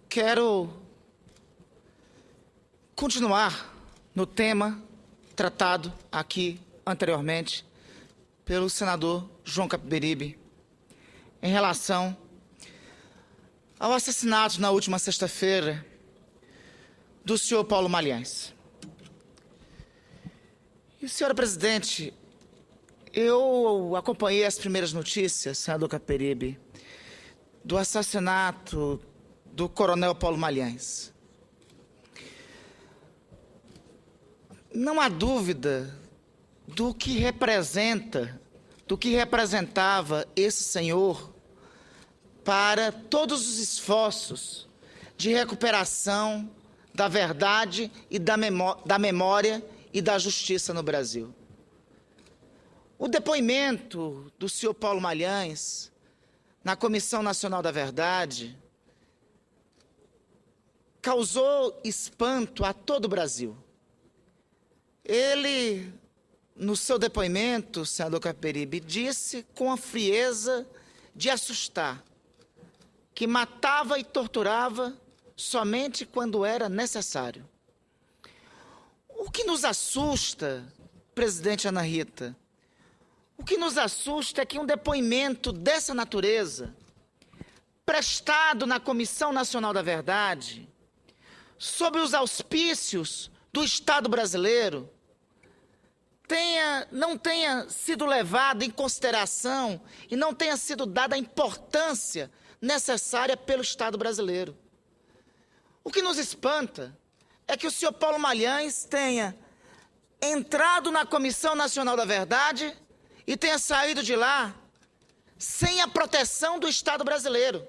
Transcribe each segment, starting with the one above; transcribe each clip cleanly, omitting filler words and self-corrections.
Quero continuar no tema tratado aqui anteriormente pelo senador João Capiberibe em relação ao assassinato na última sexta-feira do senhor Paulo Malhães. E, senhora presidente, eu acompanhei as primeiras notícias, senador Capiberibe, do assassinato do coronel Paulo Malhães. Não há dúvida do que representava esse senhor para todos os esforços de recuperação da verdade e da memória e da justiça no Brasil. O depoimento do senhor Paulo Malhães na Comissão Nacional da Verdade causou espanto a todo o Brasil. Ele, no seu depoimento, senador Capiberibe, disse com a frieza de assustar que matava e torturava somente quando era necessário. O que nos assusta, presidente Ana Rita, o que nos assusta é que um depoimento dessa natureza, prestado na Comissão Nacional da Verdade, sob os auspícios do Estado brasileiro, não tenha sido levado em consideração e não tenha sido dada a importância necessária pelo Estado brasileiro. O que nos espanta é que o senhor Paulo Malhães tenha entrado na Comissão Nacional da Verdade e tenha saído de lá sem a proteção do Estado brasileiro.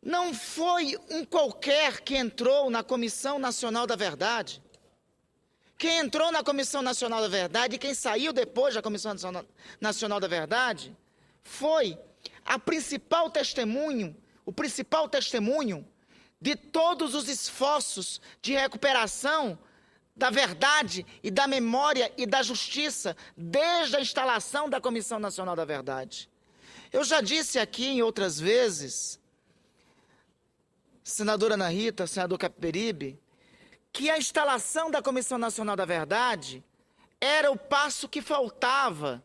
Não foi um qualquer que entrou na Comissão Nacional da Verdade. Quem entrou na Comissão Nacional da Verdade e quem saiu depois da Comissão Nacional da Verdade foi o principal testemunho de todos os esforços de recuperação da verdade e da memória e da justiça desde a instalação da Comissão Nacional da Verdade. Eu já disse aqui em outras vezes, senadora Ana Rita, senador Capiberibe, que a instalação da Comissão Nacional da Verdade era o passo que faltava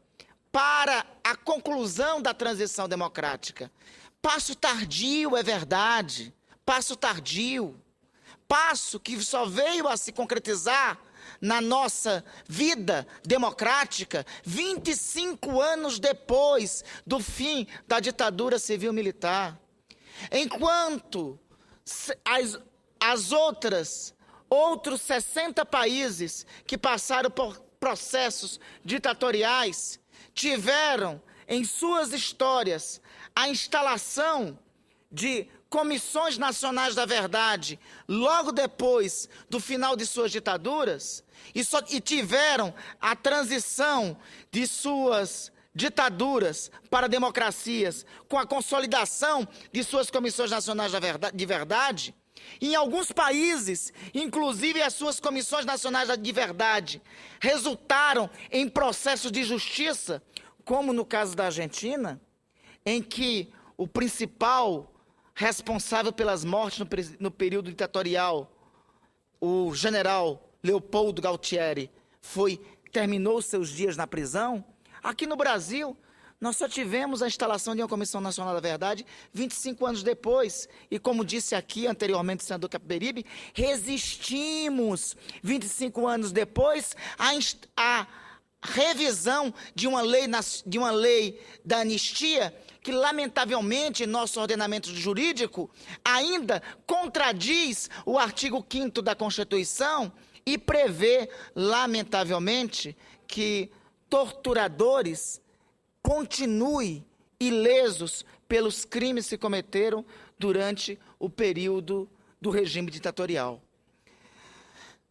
para a conclusão da transição democrática. Passo tardio, é verdade, passo tardio, passo que só veio a se concretizar na nossa vida democrática 25 anos depois do fim da ditadura civil-militar. Enquanto outros 60 países que passaram por processos ditatoriais tiveram em suas histórias a instalação de comissões nacionais da verdade logo depois do final de suas ditaduras e tiveram a transição de suas ditaduras para democracias com a consolidação de suas comissões nacionais de verdade. Em alguns países, inclusive as suas comissões nacionais de verdade, resultaram em processos de justiça, como no caso da Argentina, em que o principal responsável pelas mortes no período ditatorial, o general Leopoldo Galtieri, terminou seus dias na prisão. Aqui no Brasil, nós só tivemos a instalação de uma Comissão Nacional da Verdade 25 anos depois. E como disse aqui anteriormente o senador Capiberibe, resistimos 25 anos depois à revisão de uma lei da anistia que, lamentavelmente, nosso ordenamento jurídico ainda contradiz o artigo 5º da Constituição e prevê, lamentavelmente, que torturadores continuem ilesos pelos crimes que cometeram durante o período do regime ditatorial.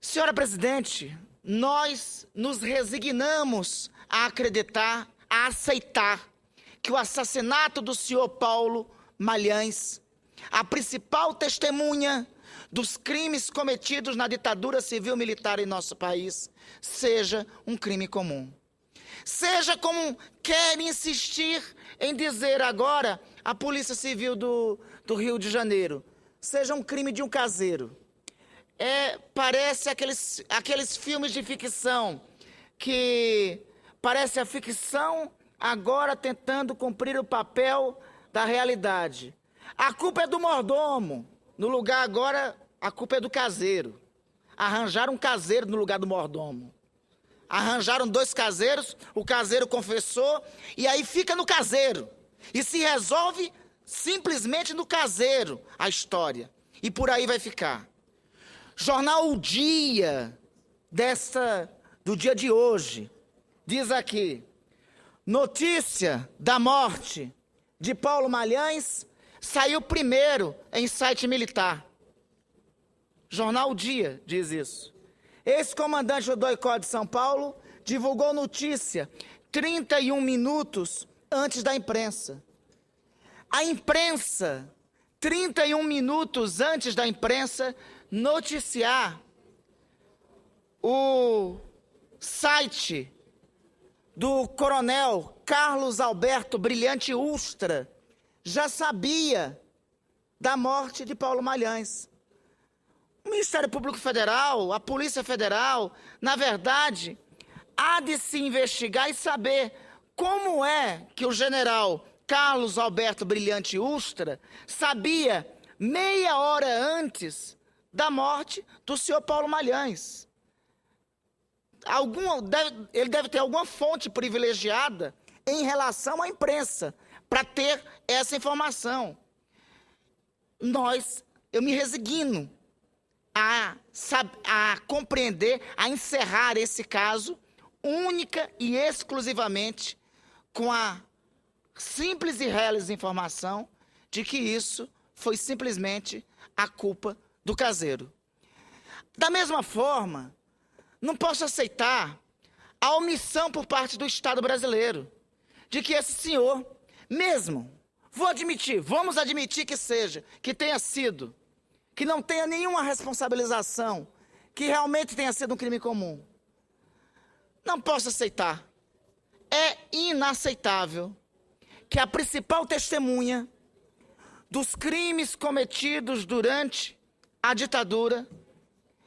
Senhora presidente, nós nos resignamos a acreditar, a aceitar que o assassinato do senhor Paulo Malhães, a principal testemunha dos crimes cometidos na ditadura civil-militar em nosso país, seja um crime comum. Seja como quer insistir em dizer agora a Polícia Civil do do Rio de Janeiro seja um crime de um caseiro. Parece aqueles filmes de ficção, que parece a ficção agora tentando cumprir o papel da realidade. A culpa é do mordomo, no lugar agora a culpa é do caseiro. Arranjaram um caseiro no lugar do mordomo. Arranjaram 2 caseiros, o caseiro confessou, e aí fica no caseiro. E se resolve simplesmente no caseiro a história. E por aí vai ficar. Jornal O Dia, do dia de hoje, diz aqui: notícia da morte de Paulo Malhães saiu primeiro em site militar. Jornal O Dia diz isso. Ex-comandante do DOI-COR de São Paulo divulgou notícia 31 minutos antes da imprensa. A imprensa, 31 minutos antes da imprensa, noticiar o site do coronel Carlos Alberto Brilhante Ustra já sabia da morte de Paulo Malhães. O Ministério Público Federal, a Polícia Federal, na verdade, há de se investigar e saber como é que o general Carlos Alberto Brilhante Ustra sabia meia hora antes da morte do senhor Paulo Malhães. Ele deve ter alguma fonte privilegiada em relação à imprensa para ter essa informação. Eu me resigno a compreender, a encerrar esse caso única e exclusivamente com a simples e reles informação de que isso foi simplesmente a culpa do caseiro. Da mesma forma, não posso aceitar a omissão por parte do Estado brasileiro de que esse senhor, vamos admitir que tenha sido, que não tenha nenhuma responsabilização, que realmente tenha sido um crime comum. Não posso aceitar. É inaceitável que a principal testemunha dos crimes cometidos durante a ditadura,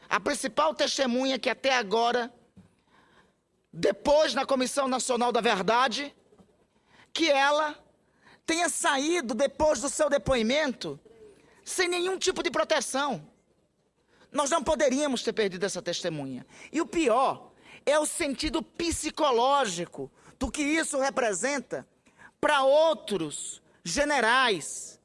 a principal testemunha que até agora, depois na Comissão Nacional da Verdade, que ela tenha saído depois do seu depoimento sem nenhum tipo de proteção. Nós não poderíamos ter perdido essa testemunha. E o pior é o sentido psicológico do que isso representa para outros generais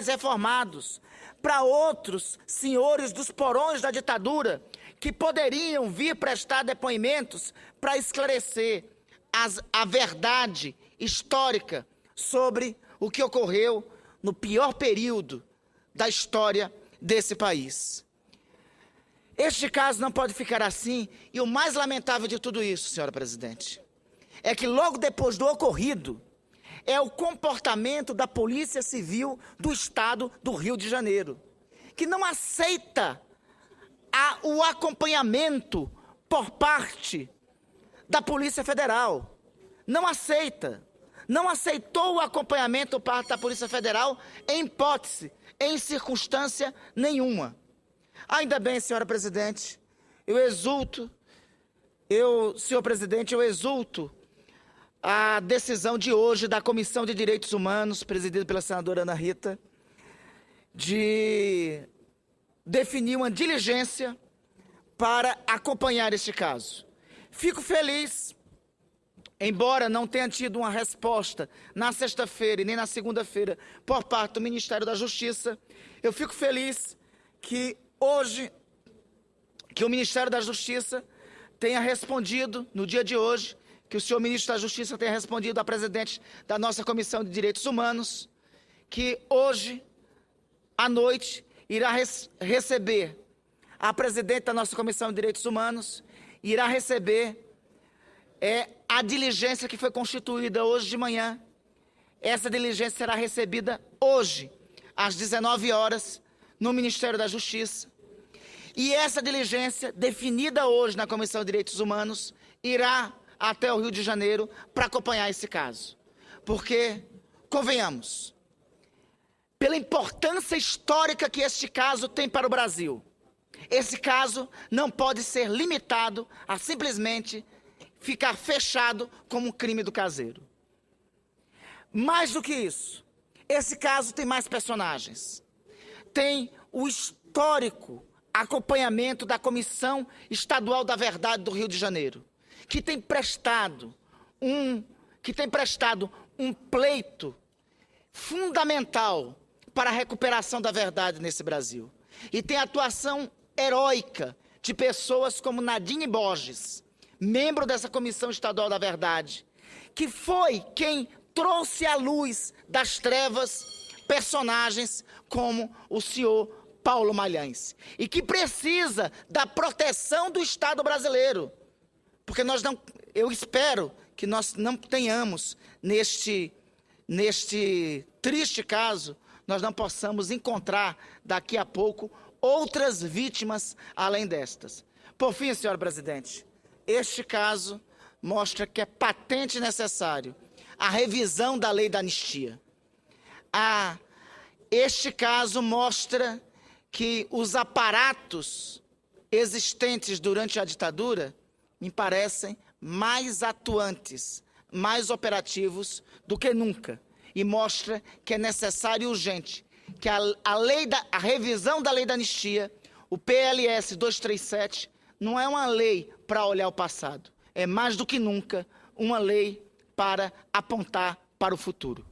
reformados, para outros senhores dos porões da ditadura que poderiam vir prestar depoimentos para esclarecer a verdade histórica sobre o que ocorreu no pior período da história desse país. Este caso não pode ficar assim, e o mais lamentável de tudo isso, senhora presidente, é que logo depois do ocorrido, é o comportamento da Polícia Civil do Estado do Rio de Janeiro, que não aceita o acompanhamento por parte da Polícia Federal. Não aceita. Não aceitou o acompanhamento por parte da Polícia Federal em hipótese, em circunstância nenhuma. Ainda bem, senhora presidente, senhor presidente, eu exulto a decisão de hoje da Comissão de Direitos Humanos, presidida pela senadora Ana Rita, de definir uma diligência para acompanhar este caso. Fico feliz, embora não tenha tido uma resposta na sexta-feira e nem na segunda-feira por parte do Ministério da Justiça, eu fico feliz que hoje, que o Ministério da Justiça tenha respondido, no dia de hoje, que o senhor ministro da Justiça tenha respondido à presidente da nossa Comissão de Direitos Humanos, que hoje, à noite, irá receber a presidente da nossa Comissão de Direitos Humanos, irá receber a diligência que foi constituída hoje de manhã. Essa diligência será recebida hoje, às 19 horas, no Ministério da Justiça. E essa diligência, definida hoje na Comissão de Direitos Humanos, irá até o Rio de Janeiro para acompanhar esse caso. Porque, convenhamos, pela importância histórica que este caso tem para o Brasil. Esse caso não pode ser limitado a simplesmente ficar fechado como um crime do caseiro. Mais do que isso, esse caso tem mais personagens. Tem o histórico acompanhamento da Comissão Estadual da Verdade do Rio de Janeiro, que tem prestado um pleito fundamental para a recuperação da verdade nesse Brasil. E tem a atuação heróica de pessoas como Nadine Borges, membro dessa Comissão Estadual da Verdade, que foi quem trouxe à luz das trevas personagens como o senhor Paulo Malhães, e que precisa da proteção do Estado brasileiro, porque eu espero que nós não tenhamos, neste triste caso, nós não possamos encontrar daqui a pouco outras vítimas além destas. Por fim, senhor presidente, este caso mostra que é patente e necessário a revisão da lei da anistia. Este caso mostra que os aparatos existentes durante a ditadura me parecem mais atuantes, mais operativos do que nunca. E mostra que é necessário e urgente que a revisão da lei da anistia, o PLS 237, não é uma lei para olhar o passado. É mais do que nunca uma lei para apontar para o futuro.